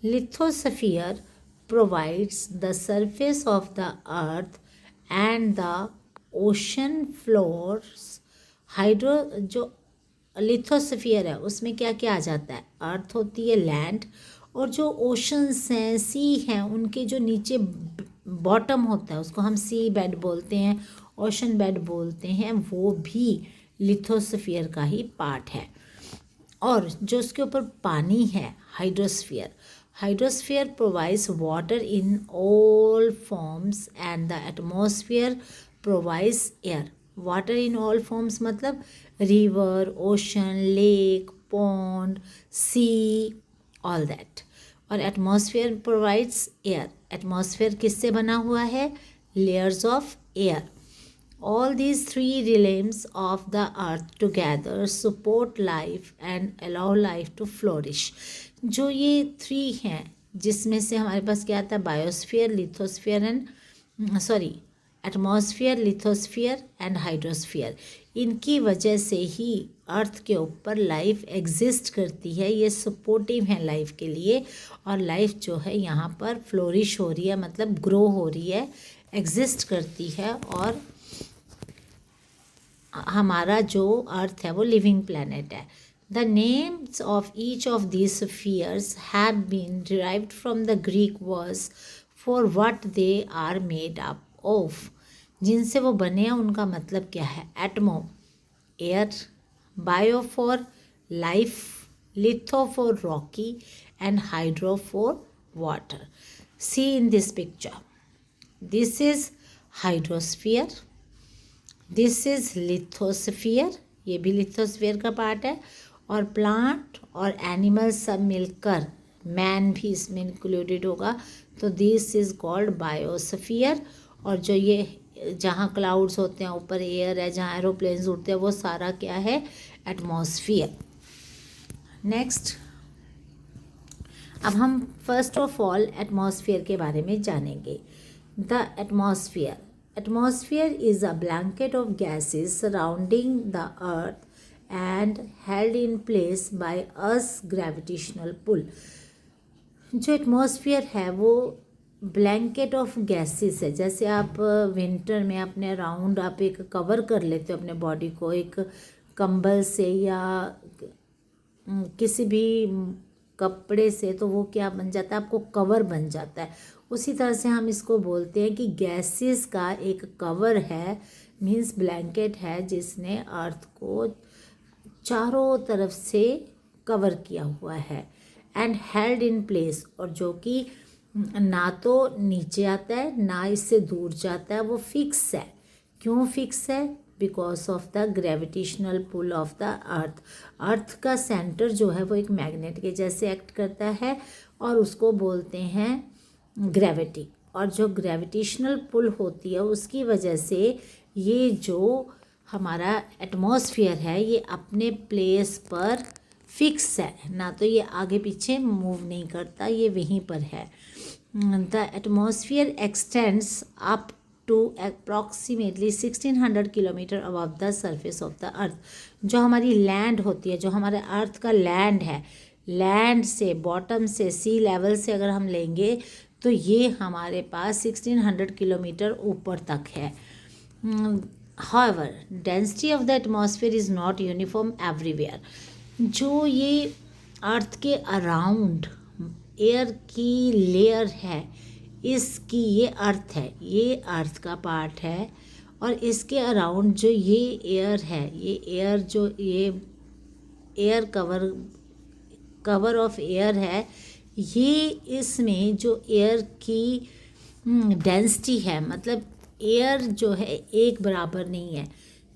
Lithosphere provides the surface of the earth and the ocean floors. Hydro जो lithosphere है उसमें क्या क्या आ जाता है, अर्थ होती है, लैंड, और जो ओशंस हैं, सी हैं, उनके जो नीचे बॉटम होता है उसको हम सी बेड बोलते हैं, ओशन बेड बोलते हैं, वो भी लिथोस्फीयर का ही पार्ट है। और जो उसके ऊपर पानी है, hydrosphere, hydrosphere provides water in all forms and the atmosphere provides air. Water in all forms मतलब river, ocean, lake, pond, sea, all that. और एटमॉस्फेयर प्रोवाइड्स एयर। एटमॉस्फेयर किससे बना हुआ है? Layers of air. All these three realms of the earth together support life and allow life to flourish. जो ये three हैं जिसमें से हमारे पास क्या आता है? Biosphere, lithosphere and atmosphere, lithosphere and hydrosphere. इनकी वजह से ही अर्थ के ऊपर लाइफ एग्जिस्ट करती है। ये सपोर्टिव है लाइफ के लिए, और लाइफ जो है यहाँ पर फ्लोरिश हो रही है, मतलब ग्रो हो रही है, एग्जिस्ट करती है, और हमारा जो अर्थ है वो लिविंग प्लैनेट है। The names of each of these spheres have been derived from the Greek words for what they are made up of. जिनसे वो बने हैं उनका मतलब क्या है? Atmo, air, bio for life, litho for rocky and hydro for water. See in this picture, this is hydrosphere, this is lithosphere, ये भी लिथोस्फीयर का पार्ट है, और प्लांट और एनिमल सब मिलकर, मैन भी इसमें इंक्लूडेड होगा, तो दिस इज कॉल्ड बायोस्फीयर। और जो ये जहाँ क्लाउड्स होते हैं, ऊपर एयर है, जहाँ एरोप्लेन्स उड़ते हैं, वो सारा क्या है? एटमॉस्फियर। नेक्स्ट, अब हम फर्स्ट ऑफ ऑल एटमॉस्फेयर के बारे में जानेंगे। The atmosphere, atmosphere is a blanket of gases surrounding the earth and held in place by Earth's gravitational pull. जो एटमॉस्फेयर है वो ब्लैंकेट ऑफ गैसेस है। जैसे आप विंटर में अपने अराउंड आप एक कवर कर लेते हो अपने बॉडी को एक कंबल से या किसी भी कपड़े से, तो वो क्या बन जाता है? आपको कवर बन जाता है। उसी तरह से हम इसको बोलते हैं कि गैसेस का एक कवर है, मीन्स ब्लैंकेट है, जिसने अर्थ को चारों तरफ से कवर किया हुआ है, एंड हेल्ड इन प्लेस, और जो कि ना तो नीचे आता है ना इससे दूर जाता है, वो फिक्स है। क्यों फिक्स है? Because of the gravitational pull of the earth. Earth का सेंटर जो है वो एक मैग्नेट के जैसे एक्ट करता है, और उसको बोलते हैं ग्रेविटी। और जो ग्रेविटेशनल पुल होती है उसकी वजह से ये जो हमारा एटमॉस्फेयर है ये अपने प्लेस पर फिक्स है, ना तो ये आगे पीछे मूव नहीं करता, ये वहीं पर है। The atmosphere extends up to approximately 1600 kilometre above the surface of the earth. जो हमारी लैंड होती है, जो हमारे अर्थ का लैंड है, लैंड से, बॉटम से, सी लेवल से अगर हम लेंगे तो ये हमारे पास 1600 किलोमीटर ऊपर तक है। However density of the atmosphere is not uniform everywhere. जो ये अर्थ के अराउंड एयर की लेयर है, इसकी ये अर्थ है, ये अर्थ का पार्ट है, और इसके अराउंड जो ये एयर है, ये एयर जो ये एयर कवर ऑफ एयर है, ये इसमें जो एयर की डेंसिटी है, मतलब एयर जो है एक बराबर नहीं है।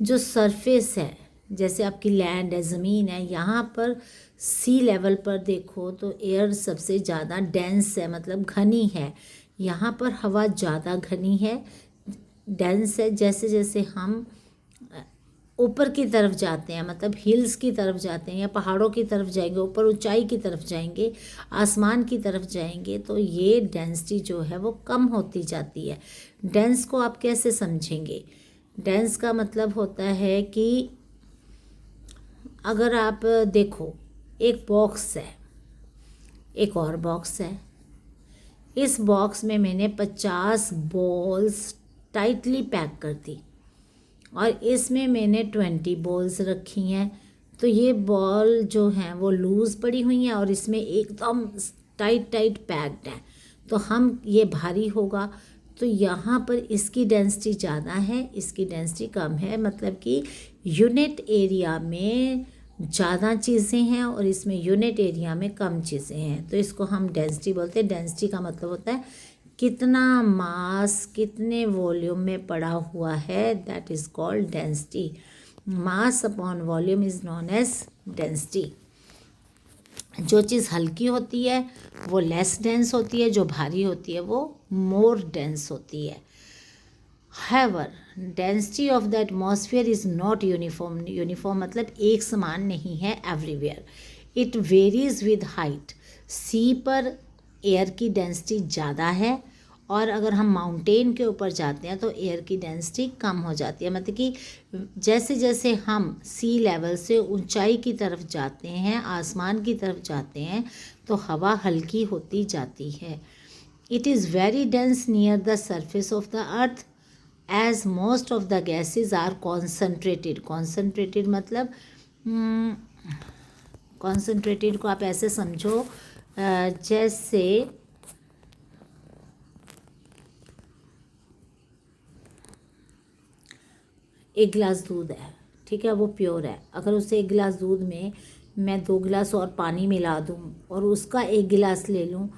जो सरफेस है, जैसे आपकी लैंड है, ज़मीन है, यहाँ पर सी लेवल पर देखो तो एयर सबसे ज़्यादा डेंस है, मतलब घनी है। यहाँ पर हवा ज़्यादा घनी है, डेंस है। जैसे जैसे हम ऊपर की तरफ जाते हैं, मतलब हिल्स की तरफ जाते हैं या पहाड़ों की तरफ जाएंगे, ऊपर ऊंचाई की तरफ जाएंगे, आसमान की तरफ जाएंगे, तो ये डेंसिटी जो है वो कम होती जाती है। डेंस को आप कैसे समझेंगे? डेंस का मतलब होता है कि अगर आप देखो एक बॉक्स है, एक और बॉक्स है। इस बॉक्स में मैंने 50 बॉल्स टाइटली पैक कर दी और इसमें मैंने 20 बॉल्स रखी हैं। तो ये बॉल जो हैं वो लूज़ पड़ी हुई हैं और इसमें एकदम टाइट टाइट पैक्ड है। तो हम ये भारी होगा, तो यहाँ पर इसकी डेंसिटी ज़्यादा है, इसकी डेंसिटी कम है, मतलब कि यूनिट एरिया में ज़्यादा चीज़ें हैं और इसमें यूनिट एरिया में कम चीज़ें हैं। तो इसको हम डेंसिटी बोलते हैं। डेंसिटी का मतलब होता है कितना मास कितने वॉल्यूम में पड़ा हुआ है, that is called density. Mass upon volume is known as density. जो चीज़ हल्की होती है वो लेस डेंस होती है, जो भारी होती है वो मोर डेंस होती है। However, density of the atmosphere is not uniform. Uniform मतलब एक समान नहीं है everywhere. It varies with height. सी पर एयर की डेंसिटी ज़्यादा है और अगर हम माउंटेन के ऊपर जाते हैं तो एयर की डेंसिटी कम हो जाती है। मतलब कि जैसे जैसे हम सी लेवल से ऊंचाई की तरफ जाते हैं, आसमान की तरफ जाते हैं, तो हवा हल्की होती जाती है। It is very dense near the surface of the earth as most of the gases are concentrated. Concentrated मतलब concentrated को आप ऐसे समझो जैसे एक गिलास दूध है, ठीक है, वो प्योर है। अगर उसे एक गिलास दूध में मैं 2 गिलास और पानी मिला दूँ और उसका एक गिलास ले लूँ,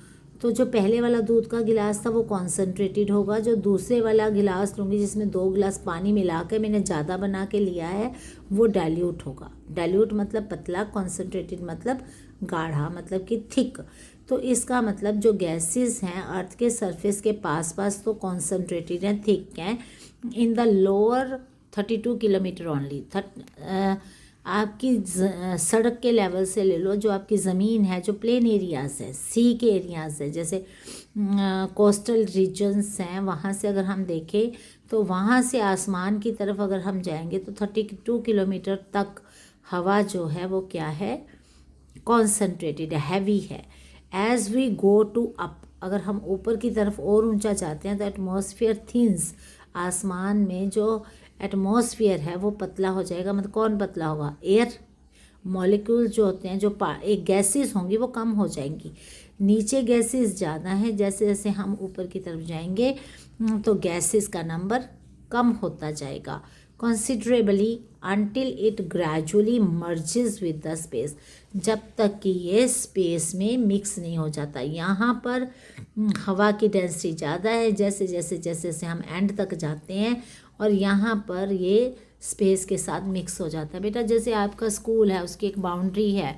तो जो पहले वाला दूध का गिलास था वो कॉन्सेंट्रेटेड होगा। जो दूसरे वाला गिलास लूँगी जिसमें 2 गिलास पानी मिला के मैंने ज़्यादा बना के लिया है, वो डाइल्यूट होगा। डाइल्यूट मतलब पतला, कॉन्सेंट्रेटेड मतलब गाढ़ा, मतलब कि थिक। तो इसका मतलब जो गैसेस हैं अर्थ के सरफेस के पास पास तो कॉन्सेंट्रेटेड हैं, थिक हैं। In the lower 32 kilometre only, आपकी सड़क के लेवल से ले लो, जो आपकी ज़मीन है, जो प्लेन एरियाज़ है, सी के एरियाज़ है, जैसे कोस्टल रीजन्स हैं, वहाँ से अगर हम देखें तो वहाँ से आसमान की तरफ अगर हम जाएंगे तो 32 किलोमीटर तक हवा जो है वो क्या है, कॉन्सेंट्रेटेड है, हैवी है। As we go to up, अगर हम ऊपर की तरफ और ऊंचा जाते हैं तो एटमॉस्फेयर थिन्स, आसमान में जो एटमॉस्फेयर है वो पतला हो जाएगा। मतलब कौन पतला होगा, एयर मॉलिक्यूल्स जो होते हैं, जो एक गैसेस होंगी वो कम हो जाएंगी। नीचे गैसेस ज़्यादा हैं, जैसे जैसे हम ऊपर की तरफ जाएंगे तो गैसेस का नंबर कम होता जाएगा considerably until it gradually merges with the space, जब तक कि ये स्पेस में मिक्स नहीं हो जाता। यहाँ पर हवा की डेंसिटी ज़्यादा है, जैसे जैसे जैसे जैसे हम एंड तक जाते हैं और यहाँ पर ये स्पेस के साथ मिक्स हो जाता है। बेटा जैसे आपका स्कूल है, उसकी एक बाउंड्री है,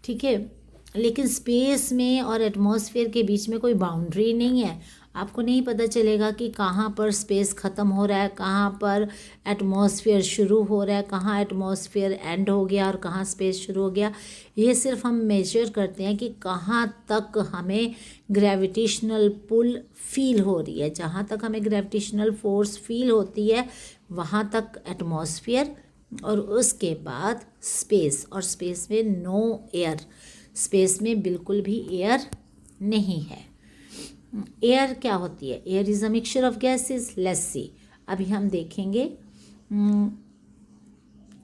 ठीक है, लेकिन स्पेस में और एटमॉस्फेयर के बीच में कोई बाउंड्री नहीं है। आपको नहीं पता चलेगा कि कहाँ पर स्पेस ख़त्म हो रहा है, कहाँ पर एटमॉस्फेयर शुरू हो रहा है, कहाँ एटमॉस्फेयर एंड हो गया और कहाँ स्पेस शुरू हो गया। ये सिर्फ हम मेजर करते हैं कि कहाँ तक हमें ग्रेविटेशनल पुल फील हो रही है। जहाँ तक हमें ग्रेविटेशनल फोर्स फील होती है वहाँ तक एटमॉस्फेयर, और उसके बाद स्पेस, और स्पेस में नो एयर, स्पेस में बिल्कुल भी एयर नहीं है। एयर क्या होती है, air is a mixture of gases, let's see. अभी हम देखेंगे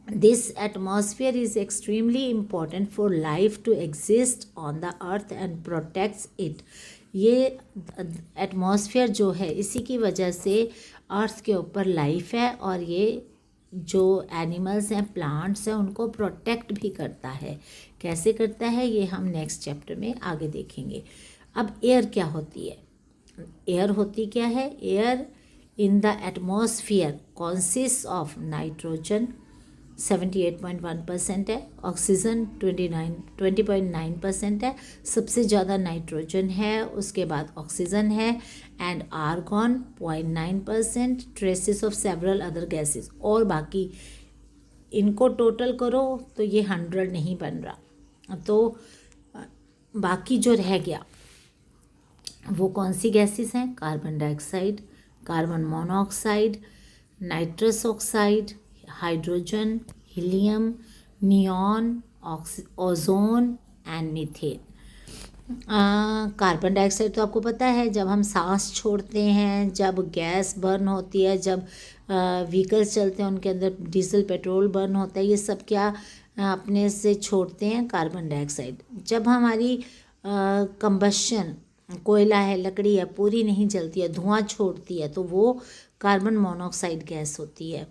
this atmosphere is extremely important for life to exist on the earth and protects it. ये एटमॉस्फेयर जो है इसी की वजह से अर्थ के ऊपर लाइफ है और ये जो एनिमल्स हैं, प्लांट्स हैं, उनको प्रोटेक्ट भी करता है। कैसे करता है ये हम नेक्स्ट चैप्टर में आगे देखेंगे। अब एयर क्या होती है, एयर होती क्या है, air in the atmosphere consist of nitrogen 78.1% है, ऑक्सीजन 20.9% है, सबसे ज़्यादा नाइट्रोजन है, उसके बाद ऑक्सीजन है, and argon 0.9%, traces of several other gases. और बाकी इनको टोटल करो तो ये 100 नहीं बन रहा, तो बाकी जो रह गया वो कौन सी गैसेस हैं, carbon dioxide, carbon monoxide, nitrous oxide, hydrogen, helium, neon, ozone and methane. Carbon dioxide तो आपको पता है, जब हम सांस छोड़ते हैं, जब गैस बर्न होती है, जब व्हीकल्स चलते हैं उनके अंदर डीजल पेट्रोल बर्न होता है, ये सब क्या अपने से छोड़ते हैं? Carbon dioxide. जब हमारी कंबशन, कोयला है, लकड़ी है, पूरी नहीं जलती है, धुआं छोड़ती है, तो वो कार्बन मोनोऑक्साइड गैस होती है।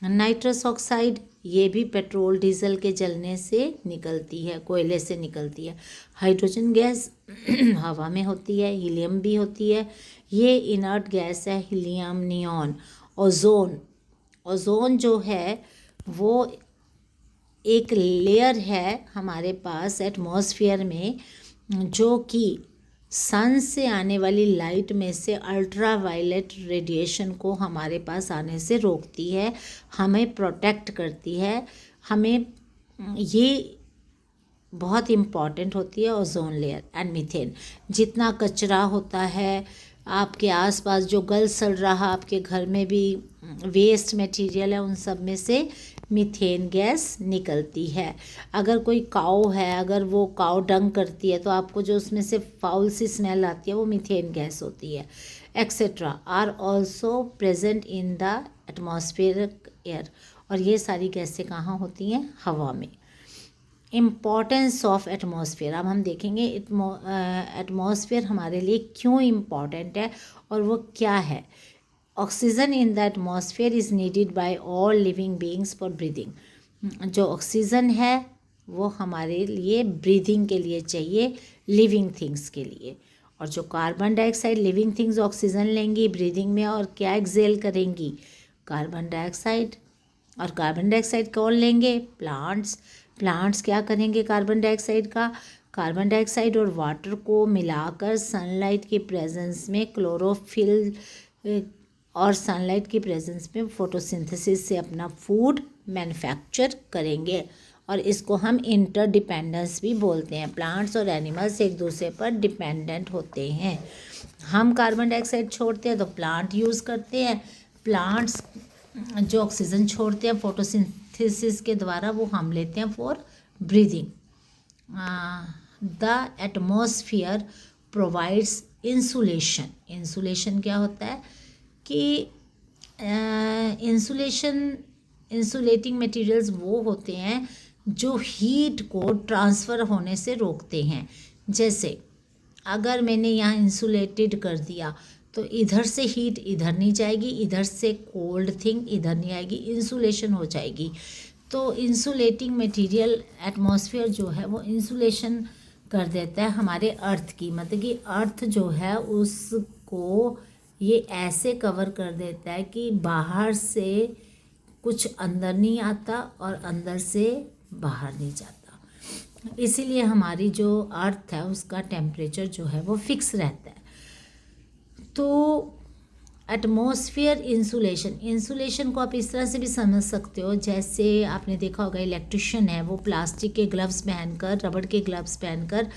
नाइट्रस ऑक्साइड, ये भी पेट्रोल डीजल के जलने से निकलती है, कोयले से निकलती है। हाइड्रोजन गैस हवा में होती है, हीलियम भी होती है, ये इनर्ट गैस है, हीलियम, नियॉन। ओजोन, ओजोन जो है वो एक लेयर है हमारे पास एटमॉस्फेयर में, जो कि सन से आने वाली लाइट में से अल्ट्रा वायलेट रेडिएशन को हमारे पास आने से रोकती है, हमें प्रोटेक्ट करती है। हमें ये बहुत इम्पॉर्टेंट होती है ओजोन लेयर। एंड मीथेन, जितना कचरा होता है आपके आसपास, जो गल सड़ रहा आपके घर में भी वेस्ट मटेरियल है, उन सब में से मीथेन गैस निकलती है। अगर कोई काऊ है, अगर वो काऊ डंग करती है, तो आपको जो उसमें से फाउल सी स्मेल आती है वो मीथेन गैस होती है। Etcetera are also present in the atmospheric air. और ये सारी गैसें कहाँ होती हैं? हवा में। इम्पॉर्टेंस ऑफ एटमॉस्फेयर, अब हम देखेंगे एटमॉस्फेयर हमारे लिए क्यों इम्पॉर्टेंट है और वो क्या है। Oxygen in the atmosphere is needed bye all living beings for breathing. जो ऑक्सीजन है वो हमारे लिए ब्रीदिंग के लिए चाहिए, लिविंग थिंग्स के लिए। और जो carbon dioxide, living things oxygen लेंगी ब्रीदिंग में और क्या एक्सेल करेंगी? Carbon dioxide. और कार्बन डाइऑक्साइड कौन लेंगे? प्लांट्स। प्लांट्स क्या करेंगे कार्बन डाइऑक्साइड का? कार्बन डाइऑक्साइड और वाटर को मिलाकर सनलाइट की प्रेजेंस में क्लोरोफिल और सनलाइट की प्रेजेंस में फोटोसिंथेसिस से अपना फूड मैन्युफैक्चर करेंगे। और इसको हम इंटरडिपेंडेंस भी बोलते हैं। प्लांट्स और एनिमल्स एक दूसरे पर डिपेंडेंट होते हैं। हम कार्बन डाइऑक्साइड छोड़ते हैं तो प्लांट यूज़ करते हैं, प्लांट्स जो ऑक्सीजन छोड़ते हैं फोटोसिंथेसिस के द्वारा, वो हम लेते हैं for breathing. The atmosphere provides insulation. Insulation क्या होता है कि इंसुलेटिंग मटेरियल्स वो होते हैं जो हीट को ट्रांसफ़र होने से रोकते हैं। जैसे अगर मैंने यहाँ इंसुलेटेड कर दिया तो इधर से हीट इधर नहीं जाएगी, इधर से कोल्ड थिंग इधर नहीं आएगी, इंसुलेशन हो जाएगी। तो इंसुलेटिंग मटेरियल एटमॉस्फेयर जो है वो इंसुलेशन कर देता है हमारे अर्थ की, मतलब कि अर्थ जो है उसको ये ऐसे कवर कर देता है कि बाहर से कुछ अंदर नहीं आता और अंदर से बाहर नहीं जाता। इसीलिए हमारी जो अर्थ है उसका टेम्परेचर जो है वो फिक्स रहता है। तो एटमॉस्फेयर इंसुलेशन को आप इस तरह से भी समझ सकते हो, जैसे आपने देखा होगा इलेक्ट्रिशियन है वो प्लास्टिक के ग्लव्स पहनकर, रबड़ के ग्लव्स पहनकर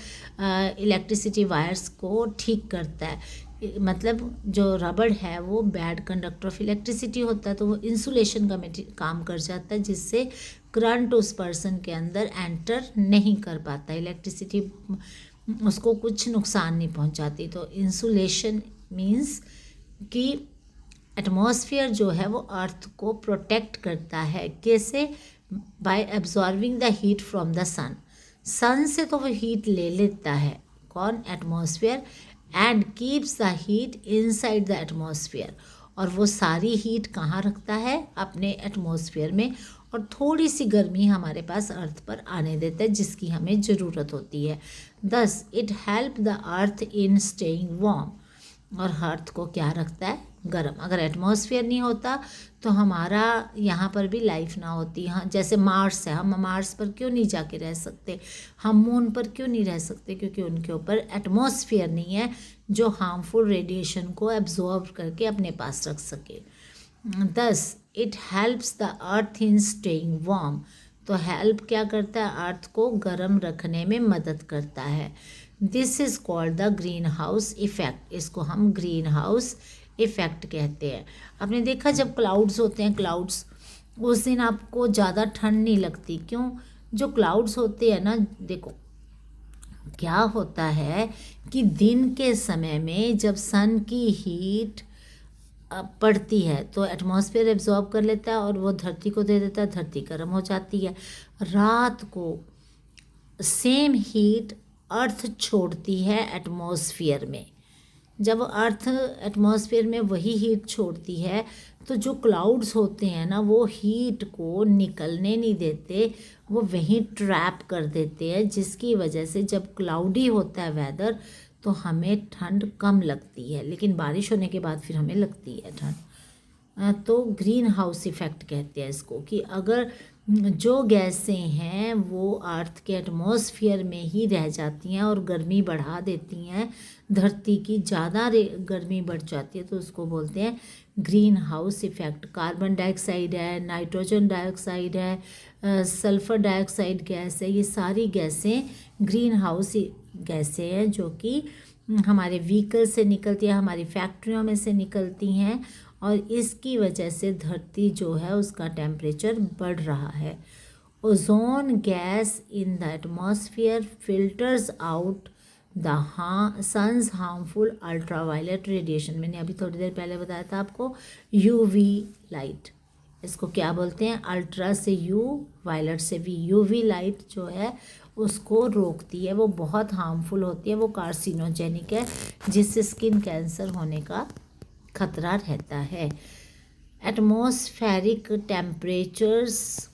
इलेक्ट्रिसिटी वायर्स को ठीक करता है। मतलब जो रबड़ है वो बैड कंडक्टर ऑफ इलेक्ट्रिसिटी होता है, तो वो इंसुलेशन का काम कर जाता है, जिससे करंट उस पर्सन के अंदर एंटर नहीं कर पाता, इलेक्ट्रिसिटी उसको कुछ नुकसान नहीं पहुंचाती। तो इंसुलेशन मीन्स कि एटमॉस्फेयर जो है वो अर्थ को प्रोटेक्ट करता है। कैसे? By absorbing the heat from the sun. Sun से तो वो हीट ले लेता है, कौन? Atmosphere. And keeps the heat inside the atmosphere. और वो सारी हीट कहाँ रखता है? अपने एटमॉस्फेयर में। और थोड़ी सी गर्मी हमारे पास अर्थ पर आने देता है जिसकी हमें ज़रूरत होती है। Thus it help the earth in staying warm. और अर्थ को क्या रखता है? गर्म। अगर एटमॉस्फेयर नहीं होता तो हमारा यहाँ पर भी लाइफ ना होती। हाँ, जैसे मार्स है, हम मार्स पर क्यों नहीं जाके रह सकते, हम मून पर क्यों नहीं रह सकते? क्योंकि उनके ऊपर एटमॉस्फेयर नहीं है जो हार्मफुल रेडिएशन को एब्जॉर्ब करके अपने पास रख सके। 10 it helps the earth in staying warm. तो हेल्प क्या करता है? अर्थ को गर्म रखने में मदद करता है। This is called the green house effect. इसको हम ग्रीन हाउस इफ़ेक्ट कहते हैं। आपने देखा जब क्लाउड्स होते हैं, क्लाउड्स, उस दिन आपको ज़्यादा ठंड नहीं लगती। क्यों? जो क्लाउड्स होते हैं ना, देखो क्या होता है कि दिन के समय में जब सन की हीट पड़ती है तो एटमॉस्फेयर एब्जॉर्ब कर लेता है और वो धरती को दे देता है, धरती गर्म हो जाती है। रात को सेम हीट अर्थ छोड़ती है एटमॉस्फेयर में। जब अर्थ एटमॉस्फेयर में वही हीट छोड़ती है तो जो क्लाउड्स होते हैं ना, वो हीट को निकलने नहीं देते, वो वहीं ट्रैप कर देते हैं, जिसकी वजह से जब क्लाउडी होता है वेदर तो हमें ठंड कम लगती है, लेकिन बारिश होने के बाद फिर हमें लगती है ठंड। तो ग्रीन हाउस इफ़ेक्ट कहते हैं इसको, कि अगर जो गैसें हैं वो अर्थ के एटमॉस्फेयर में ही रह जाती हैं और गर्मी बढ़ा देती हैं, धरती की ज़्यादा गर्मी बढ़ जाती है, तो उसको बोलते हैं green house effect. Carbon dioxide है, नाइट्रोजन डाइऑक्साइड है, सल्फ़र डाइऑक्साइड गैस है, ये सारी गैसें ग्रीन हाउस गैसें हैं जो कि हमारे व्हीकल से निकलती है, हमारी फैक्ट्रियों में से निकलती हैं, और इसकी वजह से धरती जो है उसका टेम्परेचर बढ़ रहा है। Ozone gas in the atmosphere filters out the sun's harmful ultraviolet radiation. मैंने अभी थोड़ी देर पहले बताया था आपको, यूवी लाइट, इसको क्या बोलते हैं, अल्ट्रा से यू, वायलेट से वी। यूवी लाइट जो है उसको रोकती है, वो बहुत हार्मफुल होती है, वो कार्सिनोजेनिक है, जिससे स्किन कैंसर होने का खतरा रहता है। Atmospheric temperatures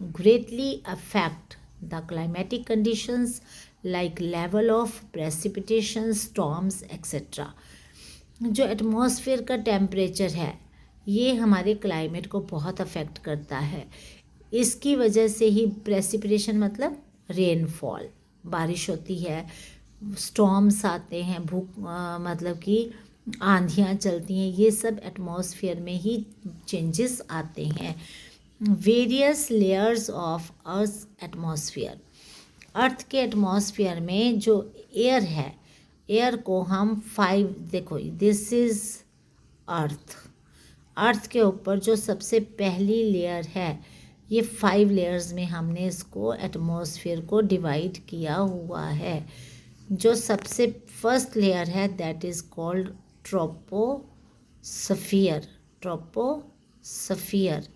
greatly affect the climatic conditions like level of precipitation, storms etcetera. जो एटमॉस्फेयर का टेम्परेचर है ये हमारे क्लाइमेट को बहुत अफेक्ट करता है। इसकी वजह से ही प्रेसिपिटेशन मतलब रेनफॉल, बारिश होती है, स्टॉर्म्स आते हैं, मतलब कि आंधियाँ चलती हैं, ये सब एटमॉस्फेयर में ही चेंजेस आते हैं। Various layers of earth atmosphere, earth के एटमॉस्फेयर में जो एयर है, एयर को हम 5, देखो दिस इज़ अर्थ, अर्थ के ऊपर जो सबसे पहली लेयर है, ये 5 लेयर्स में हमने इसको एटमॉस्फेयर को डिवाइड किया हुआ है। जो सबसे फर्स्ट लेयर है that is called troposphere, troposphere.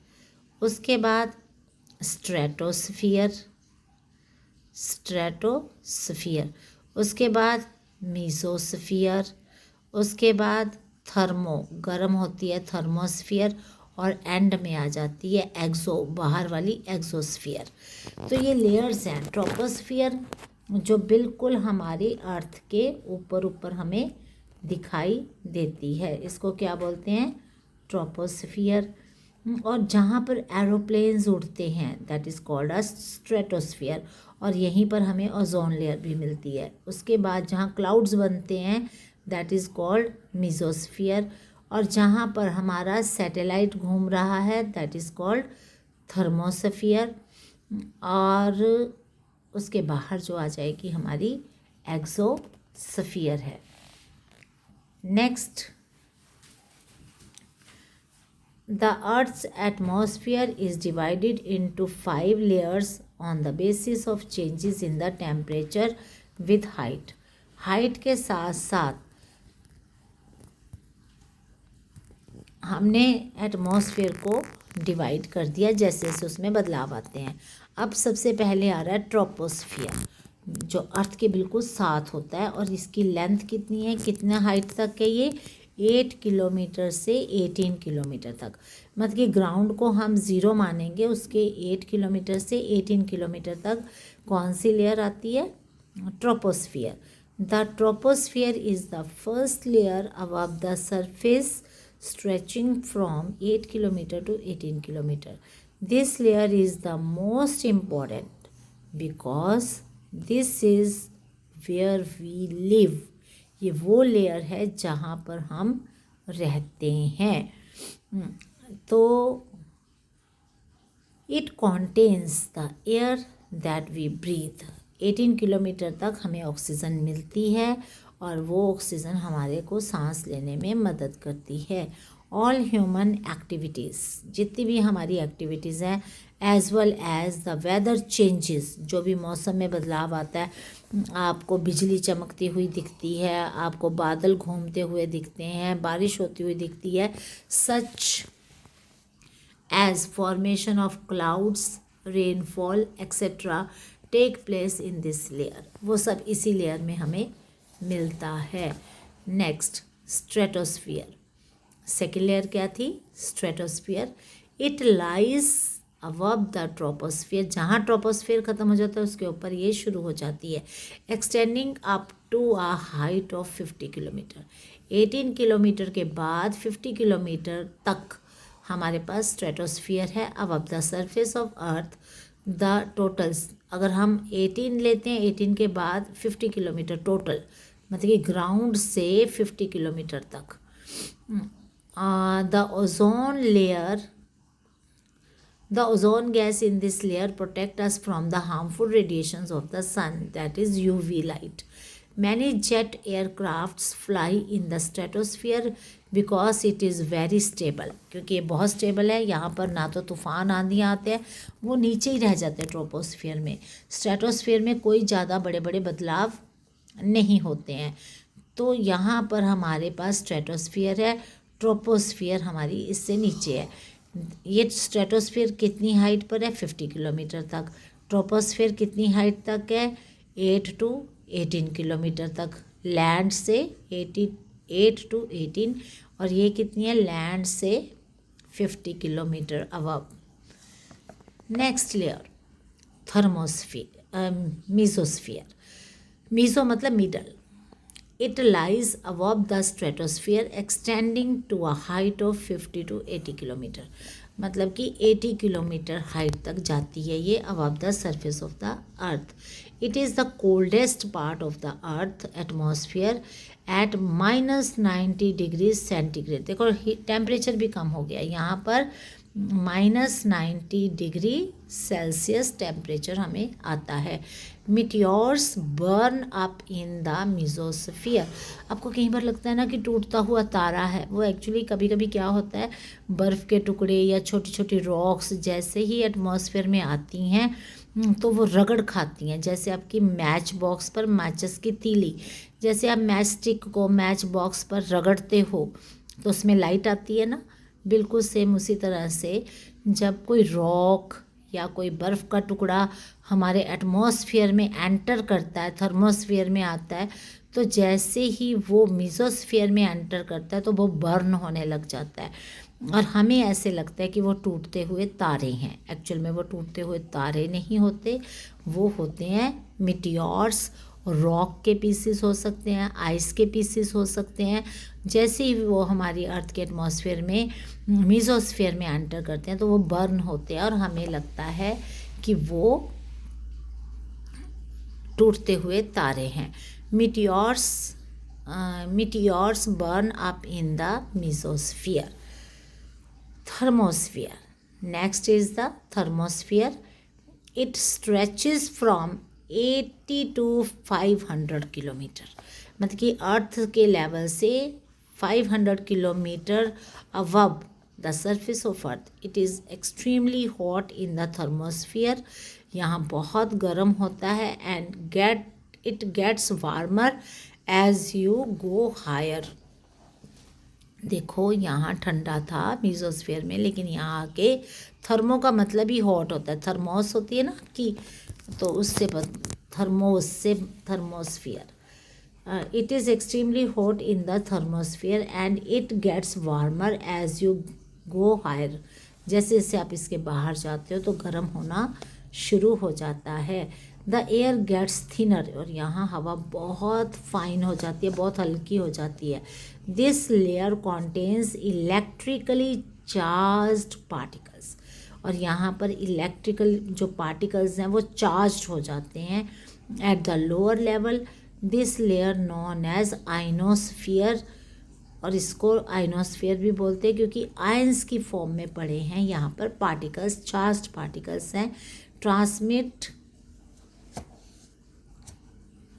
उसके बाद स्ट्रेटोस्फियर, स्ट्रेटोस्फियर। उसके बाद मीसोस्फियर। उसके बाद थर्मो, गर्म होती है, थर्मोस्फियर। और एंड में आ जाती है एक्सो, बाहर वाली एक्सोस्फियर। तो ये लेयर्स हैं। ट्रोपोस्फियर जो बिल्कुल हमारी अर्थ के ऊपर ऊपर हमें दिखाई देती है, इसको क्या बोलते हैं, ट्रोपोस्फियर। और जहाँ पर एरोप्लेन्स उड़ते हैं that is called a stratosphere, और यहीं पर हमें ओजोन लेयर भी मिलती है। उसके बाद जहाँ क्लाउड्स बनते हैं दैट इज़ कॉल्ड मीसोस्फियर, और जहाँ पर हमारा सैटेलाइट घूम रहा है दैट इज़ कॉल्ड थर्मोस्फियर, और उसके बाहर जो आ जाएगी हमारी एक्सोस्फियर है। Next, the Earth's atmosphere is divided into 5 layers on the basis of changes in the temperature with height. Height के साथ साथ हमने एटमॉस्फेयर को डिवाइड कर दिया जैसे जैसे उसमें बदलाव आते हैं। अब सबसे पहले आ रहा है ट्रोपोस्फियर, जो अर्थ के बिल्कुल साथ होता है, और इसकी लेंथ कितनी है, कितना हाइट तक है, ये 8 किलोमीटर से 18 किलोमीटर तक। मतलब कि ग्राउंड को हम 0 मानेंगे, उसके 8 किलोमीटर से 18 किलोमीटर तक कौन सी लेयर आती है, troposphere. The troposphere is the first layer above the surface stretching from 8 kilometer to 18 kilometer. This layer is the most important because this is where we live. ये वो लेयर है जहाँ पर हम रहते हैं। तो it contains the air that we breathe. 18 kilometre तक हमें ऑक्सीजन मिलती है और वो ऑक्सीजन हमारे को सांस लेने में मदद करती है। ऑल ह्यूमन एक्टिविटीज़, जितनी भी हमारी एक्टिविटीज़ हैं, as well as the weather changes, जो भी मौसम में बदलाव आता है, आपको बिजली चमकती हुई दिखती है, आपको बादल घूमते हुए दिखते हैं, बारिश होती हुई दिखती है, such as formation of clouds, rainfall etcetera take place in this layer, वो सब इसी लेयर में हमें मिलता है। Next, stratosphere. सेकेंड लेयर क्या थी? Stratosphere. It lies above the troposphere, जहाँ ट्रोपोस्फियर ख़त्म हो जाता है उसके ऊपर ये शुरू हो जाती है, extending up to a height of 50 kilometre. 18 kilometre के बाद 50 किलोमीटर तक हमारे पास स्ट्रेटोस्फियर है above the surface of earth. The totals, अगर हम 18 लेते हैं, 18 के बाद 50 किलोमीटर टोटल, मतलब कि ग्राउंड से 50 किलोमीटर तक। The ozone gas in this layer protect us from the harmful radiations of the sun, that is UV light. Many jet aircrafts fly in the stratosphere because it is very stable, क्योंकि ये बहुत stable है, यहाँ पर ना तो तूफ़ान आंधी आते हैं, वो नीचे ही रह जाते हैं ट्रोपोस्फियर में। स्ट्रेटोस्फियर में कोई ज़्यादा बड़े बड़े बदलाव नहीं होते हैं। तो यहाँ पर हमारे पास स्ट्रेटोस्फियर है, ट्रोपोस्फियर हमारी इससे नीचे है। ये स्ट्रेटोस्फियर कितनी हाइट पर है? 50 किलोमीटर तक। ट्रोपोस्फियर कितनी हाइट तक है? 8 to 18 किलोमीटर तक, लैंड से 8 to 18, और ये कितनी है? लैंड से 50 kilometre above. Next layer, thermosphere, mesosphere. Meso मतलब middle. It lies above the stratosphere extending to a height of 50 to 80 kilometre, मतलब कि 80 किलोमीटर हाइट तक जाती है ये above the surface of the earth. It is the coldest part of the earth atmosphere at -90 degree centigrade. देखो temperature भी कम हो गया यहाँ पर, -90 डिग्री सेल्सियस टेम्परेचर हमें आता है। Meteors burn up in the mesosphere. आपको कहीं बार लगता है ना कि टूटता हुआ तारा है, वो एक्चुअली कभी कभी क्या होता है, बर्फ़ के टुकड़े या छोटी छोटी रॉक्स जैसे ही एटमॉस्फेयर में आती हैं तो वो रगड़ खाती हैं, जैसे आपकी मैच बॉक्स पर मैचेस की तीली, जैसे आप मैच स्टिक को मैच बॉक्स पर रगड़ते हो तो उसमें लाइट आती है ना, बिल्कुल सेम उसी तरह से जब कोई रॉक या कोई बर्फ़ का टुकड़ा हमारे एटमॉस्फेयर में एंटर करता है, थर्मोस्फेयर में आता है, तो जैसे ही वो मीसोस्फेयर में एंटर करता है तो वो बर्न होने लग जाता है और हमें ऐसे लगता है कि वो टूटते हुए तारे हैं। एक्चुअल में वो टूटते हुए तारे नहीं होते, वो होते हैं मिटियोर्स। रॉक के पीसेस हो सकते हैं, आइस के पीसेस हो सकते हैं। जैसे ही वो हमारी अर्थ के एटमॉस्फेयर में मीसोस्फेयर में एंटर करते हैं तो वो बर्न होते हैं और हमें लगता है कि वो टूटते हुए तारे हैं। Meteors burn up in the mesosphere. Thermosphere, next is the thermosphere. It stretches from 80 to 500 kilometre, मतलब कि अर्थ के लेवल से 500 kilometre above the surface of earth. It is extremely hot in the thermosphere, यहाँ बहुत गर्म होता है। And it gets warmer as you go higher. देखो यहाँ ठंडा था मीसोस्फेयर में, लेकिन यहाँ आके थर्मो का मतलब ही हॉट होता है, थर्मोस होती है ना आपकी, तो उससे थर्मोस से thermosphere. It is extremely hot in the thermosphere and it gets warmer as you go higher. जैसे जैसे आप इसके बाहर जाते हो तो गर्म होना शुरू हो जाता है। द एयर गेट्स थिनर, और यहाँ हवा बहुत फाइन हो जाती है, बहुत हल्की हो जाती है। This layer contains electrically charged particles, और यहाँ पर इलेक्ट्रिकल जो पार्टिकल्स हैं वो चार्ज हो जाते हैं at the lower level. This layer known as ionosphere, और इसको आइनोस्फियर भी बोलते हैं क्योंकि आयंस की फॉर्म में पड़े हैं यहाँ पर पार्टिकल्स, चार्ज्ड पार्टिकल्स हैं। Transmit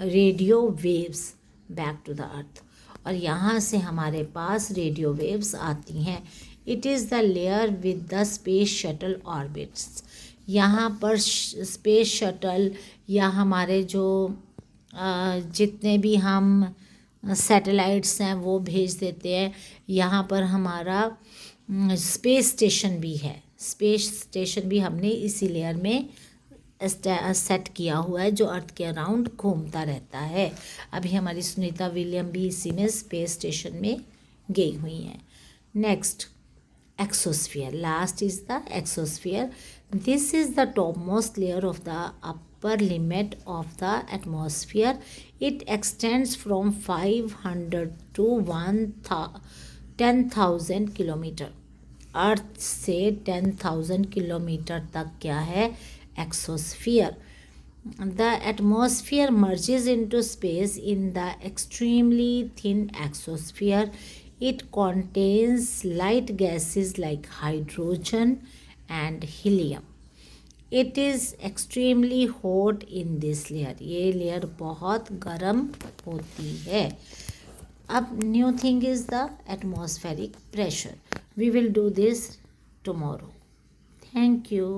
radio waves back to the earth, और यहाँ से हमारे पास रेडियो वेव्स आती हैं। It is the layer with the space shuttle orbits. यहाँ पर स्पेस शटल या हमारे जो जितने भी हम सैटेलाइट्स हैं वो भेज देते हैं। यहाँ पर हमारा स्पेस स्टेशन भी है। स्पेस स्टेशन भी हमने इसी लेयर में सेट किया हुआ है जो अर्थ के अराउंड घूमता रहता है। अभी हमारी सुनीता विलियम भी इसी में स्पेस स्टेशन में गई हुई हैं। Next, exosphere. Last is the exosphere. This is the topmost layer of the upper limit of the atmosphere. It extends from 500 to 10,000 kilometre. अर्थ से 10,000 किलोमीटर तक क्या है? Exosphere. The atmosphere merges into space in the extremely thin exosphere. It contains light gases like hydrogen and helium. It is extremely hot in this layer. ये layer बहुत गर्म होती है। अब new thing is the atmospheric pressure. We will do this tomorrow. Thank you.